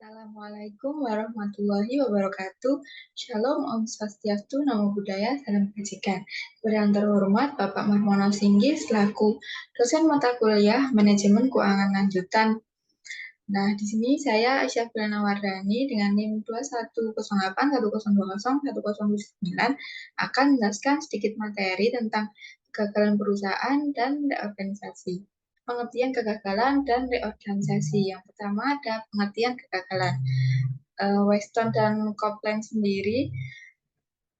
Assalamualaikum warahmatullahi wabarakatuh. Shalom, Om Swastiastu, Namo Buddhaya, Salam Kebajikan. Yang terhormat Bapak Marmono Singgi selaku dosen mata kuliah Manajemen Keuangan Lanjutan. Nah, di sini saya Aisyah Filana Wardani dengan NIM 210810201029 akan menjelaskan sedikit materi tentang kegagalan perusahaan dan reorganisasi. Pengertian kegagalan dan reorganisasi. Yang pertama ada pengertian kegagalan. Weston dan Copeland sendiri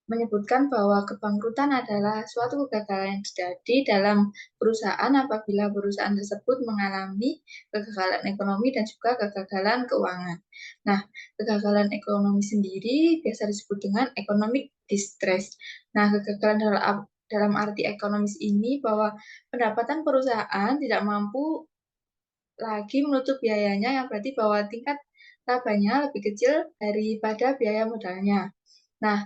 menyebutkan bahwa kebangkrutan adalah suatu kegagalan yang terjadi dalam perusahaan apabila perusahaan tersebut mengalami kegagalan ekonomi dan juga kegagalan keuangan. Nah, kegagalan ekonomi sendiri biasa disebut dengan economic distress. Nah, kegagalan dalam arti ekonomis ini bahwa pendapatan perusahaan tidak mampu lagi menutup biayanya, yang berarti bahwa tingkat labanya lebih kecil daripada biaya modalnya. Nah,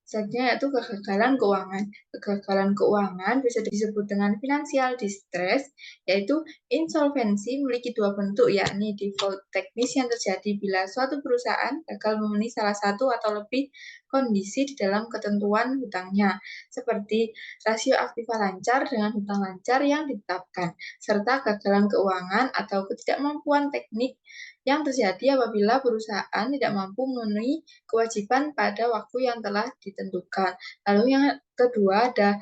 selanjutnya yaitu kegagalan keuangan. Kegagalan keuangan bisa disebut dengan financial distress, yaitu insolvensi memiliki dua bentuk, yakni default teknis yang terjadi bila suatu perusahaan gagal memenuhi salah satu atau lebih kondisi di dalam ketentuan hutangnya, seperti rasio aktiva lancar dengan hutang lancar yang ditetapkan, serta kegagalan keuangan atau ketidakmampuan teknik yang terjadi apabila perusahaan tidak mampu memenuhi kewajiban pada waktu yang telah ditentukan. Lalu yang kedua ada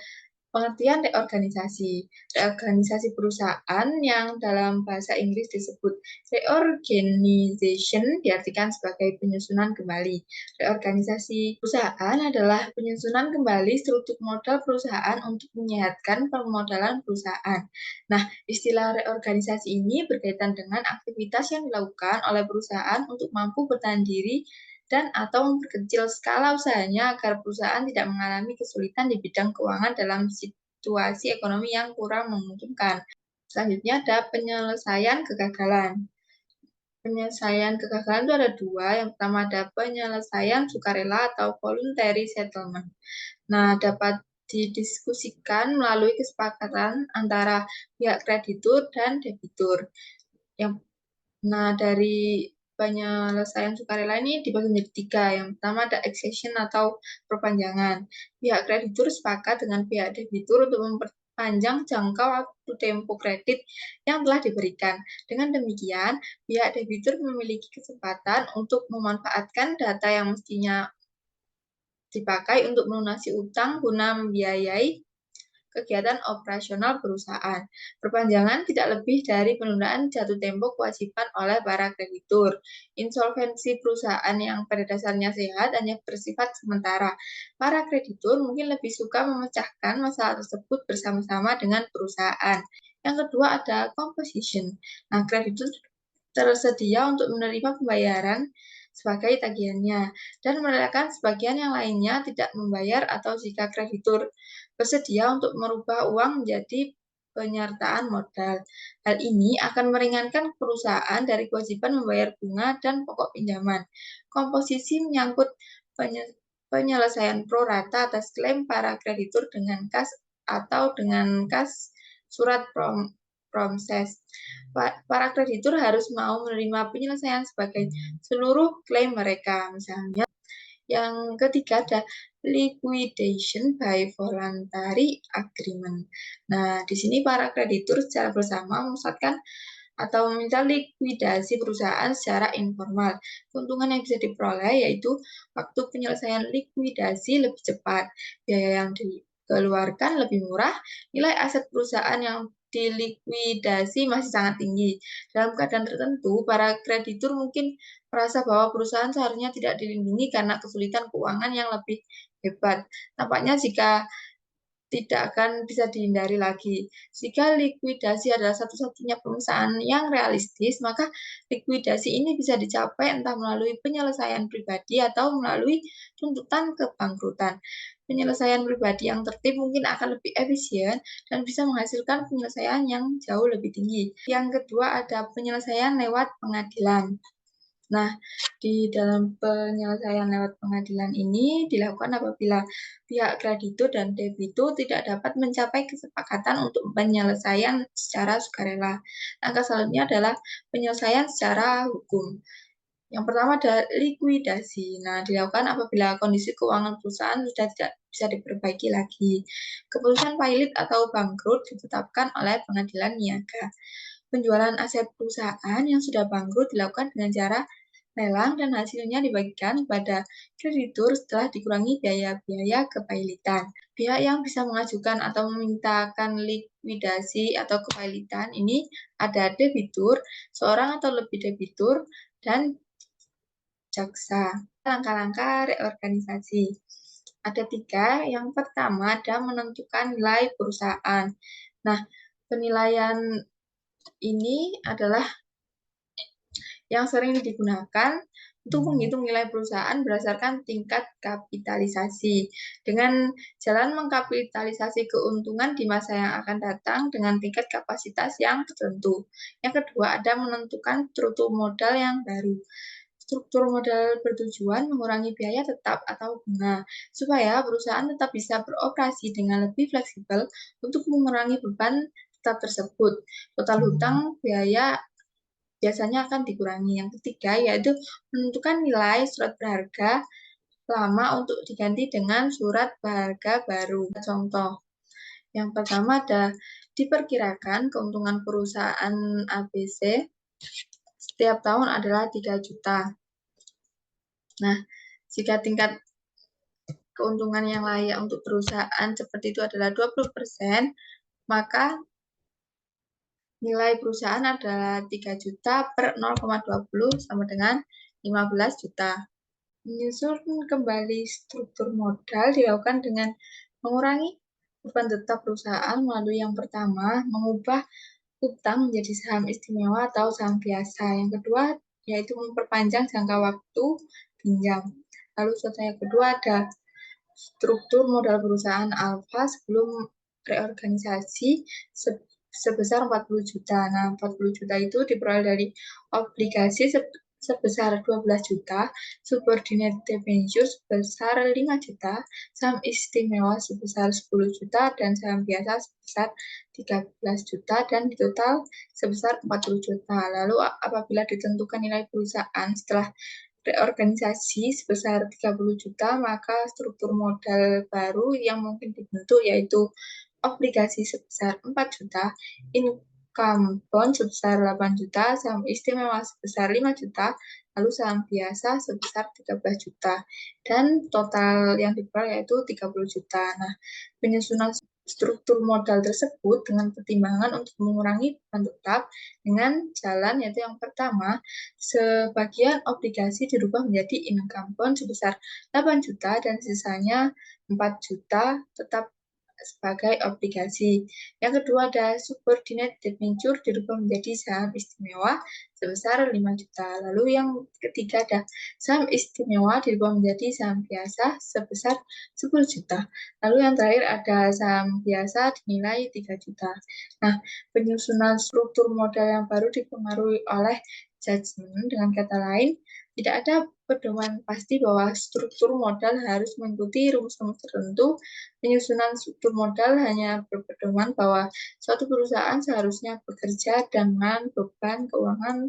pengertian reorganisasi. Reorganisasi perusahaan yang dalam bahasa Inggris disebut reorganization diartikan sebagai penyusunan kembali. Reorganisasi perusahaan adalah penyusunan kembali struktur modal perusahaan untuk menyehatkan permodalan perusahaan. Nah, istilah reorganisasi ini berkaitan dengan aktivitas yang dilakukan oleh perusahaan untuk mampu bertahan diri dan atau memperkecil skala usahanya agar perusahaan tidak mengalami kesulitan di bidang keuangan dalam situasi ekonomi yang kurang memungkinkan. Selanjutnya ada penyelesaian kegagalan. Penyelesaian kegagalan itu ada dua. Yang pertama ada penyelesaian sukarela atau voluntary settlement. Nah, dapat didiskusikan melalui kesepakatan antara pihak kreditur dan debitur. Dari penyelesaian sukarela ini dibagi menjadi tiga. Yang pertama ada accession atau perpanjangan. Pihak kreditur sepakat dengan pihak debitur untuk memperpanjang jangka waktu tempo kredit yang telah diberikan. Dengan demikian, pihak debitur memiliki kesempatan untuk memanfaatkan data yang mestinya dipakai untuk melunasi utang guna membiayai kegiatan operasional perusahaan. Perpanjangan tidak lebih dari penundaan jatuh tempo kewajiban oleh para kreditur. Insolvensi perusahaan yang pada dasarnya sehat hanya bersifat sementara. Para kreditur mungkin lebih suka memecahkan masalah tersebut bersama-sama dengan perusahaan. Yang kedua ada composition. Nah, kreditur tersedia untuk menerima pembayaran sebagai tagihannya dan merelakan sebagian yang lainnya tidak membayar, atau jika kreditur bersedia untuk merubah uang menjadi penyertaan modal. Hal ini akan meringankan perusahaan dari kewajiban membayar bunga dan pokok pinjaman. Komposisi menyangkut penyelesaian pro rata atas klaim para kreditur dengan kas atau dengan kas surat promses. Para kreditur harus mau menerima penyelesaian sebagai seluruh klaim mereka. Misalnya, yang ketiga ada liquidation by voluntary agreement. Nah, di sini para kreditur secara bersama memusatkan atau meminta likuidasi perusahaan secara informal. Keuntungan yang bisa diperoleh yaitu waktu penyelesaian likuidasi lebih cepat, biaya yang dikeluarkan lebih murah, nilai aset perusahaan yang dilikuidasi masih sangat tinggi. Dalam keadaan tertentu, para kreditur mungkin merasa bahwa perusahaan seharusnya tidak dilindungi karena kesulitan keuangan yang lebih hebat. Tampaknya jika tidak akan bisa dihindari lagi. Jika likuidasi adalah satu-satunya pemesanan yang realistis, maka likuidasi ini bisa dicapai entah melalui penyelesaian pribadi atau melalui tuntutan kebangkrutan. Penyelesaian pribadi yang tertib mungkin akan lebih efisien dan bisa menghasilkan penyelesaian yang jauh lebih tinggi. Yang kedua ada penyelesaian lewat pengadilan. Nah, di dalam penyelesaian lewat pengadilan ini dilakukan apabila pihak kreditur dan debitur tidak dapat mencapai kesepakatan untuk penyelesaian secara sukarela. Langkah selanjutnya adalah penyelesaian secara hukum. Yang pertama ada likuidasi. Nah, dilakukan apabila kondisi keuangan perusahaan sudah tidak bisa diperbaiki lagi. Keputusan pailit atau bangkrut ditetapkan oleh pengadilan niaga. Penjualan aset perusahaan yang sudah bangkrut dilakukan dengan cara lelang dan hasilnya dibagikan kepada kreditur setelah dikurangi biaya-biaya kepailitan. Pihak yang bisa mengajukan atau memintakan likuidasi atau kepailitan ini ada debitur, seorang atau lebih debitur, dan jaksa. Langkah-langkah reorganisasi. Ada 3. Yang pertama ada menentukan nilai perusahaan. Nah, penilaian ini adalah yang sering digunakan untuk menghitung nilai perusahaan berdasarkan tingkat kapitalisasi. Dengan jalan mengkapitalisasi keuntungan di masa yang akan datang dengan tingkat kapasitas yang tertentu. Yang kedua, ada menentukan struktur modal yang baru. Struktur modal bertujuan mengurangi biaya tetap atau bunga, supaya perusahaan tetap bisa beroperasi dengan lebih fleksibel untuk mengurangi beban tetap tersebut. Total hutang biaya biasanya akan dikurangi. Yang ketiga, yaitu menentukan nilai surat berharga lama untuk diganti dengan surat berharga baru. Contoh, yang pertama ada diperkirakan keuntungan perusahaan ABC setiap tahun adalah 3 juta. Nah, jika tingkat keuntungan yang layak untuk perusahaan seperti itu adalah 20%, maka nilai perusahaan adalah 3 juta per 0,20 sama dengan 15 juta. Menyusun kembali struktur modal dilakukan dengan mengurangi beban tetap perusahaan melalui yang pertama, mengubah utang menjadi saham istimewa atau saham biasa. Yang kedua, yaitu memperpanjang jangka waktu pinjam. Lalu contoh yang kedua ada struktur modal perusahaan alfa sebelum reorganisasi sebesar 40 juta. Nah, 40 juta itu diperoleh dari obligasi sebesar 12 juta, subordinate debenture sebesar 5 juta, saham istimewa sebesar 10 juta, dan saham biasa sebesar 13 juta, dan di total sebesar 40 juta. Lalu apabila ditentukan nilai perusahaan setelah reorganisasi sebesar 30 juta, maka struktur modal baru yang mungkin dibentuk yaitu obligasi sebesar 4 juta, income bond sebesar 8 juta, saham istimewa sebesar 5 juta, lalu saham biasa sebesar 13 juta, dan total yang diperoleh yaitu 30 juta. Nah, penyusunan struktur modal tersebut dengan pertimbangan untuk mengurangi beban tetap dengan jalan yaitu yang pertama, sebagian obligasi dirubah menjadi income bond sebesar 8 juta dan sisanya 4 juta tetap sebagai obligasi. Yang kedua ada subordinate debenture dirubah menjadi saham istimewa sebesar 5 juta. Lalu yang ketiga ada saham istimewa dirubah menjadi saham biasa sebesar 10 juta. Lalu yang terakhir ada saham biasa dinilai 3 juta. Nah, penyusunan struktur modal yang baru dipengaruhi oleh judgement, dengan kata lain, tidak ada pedoman pasti bahwa struktur modal harus mengikuti rumus-rumus tertentu. Penyusunan struktur modal hanya berpedoman bahwa suatu perusahaan seharusnya bekerja dengan beban keuangan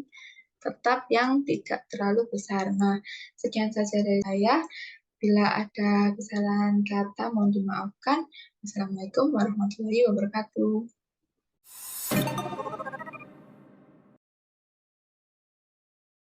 tetap yang tidak terlalu besar. Nah, sekian saja dari saya. Bila ada kesalahan kata, mohon dimaafkan. Wassalamualaikum warahmatullahi wabarakatuh.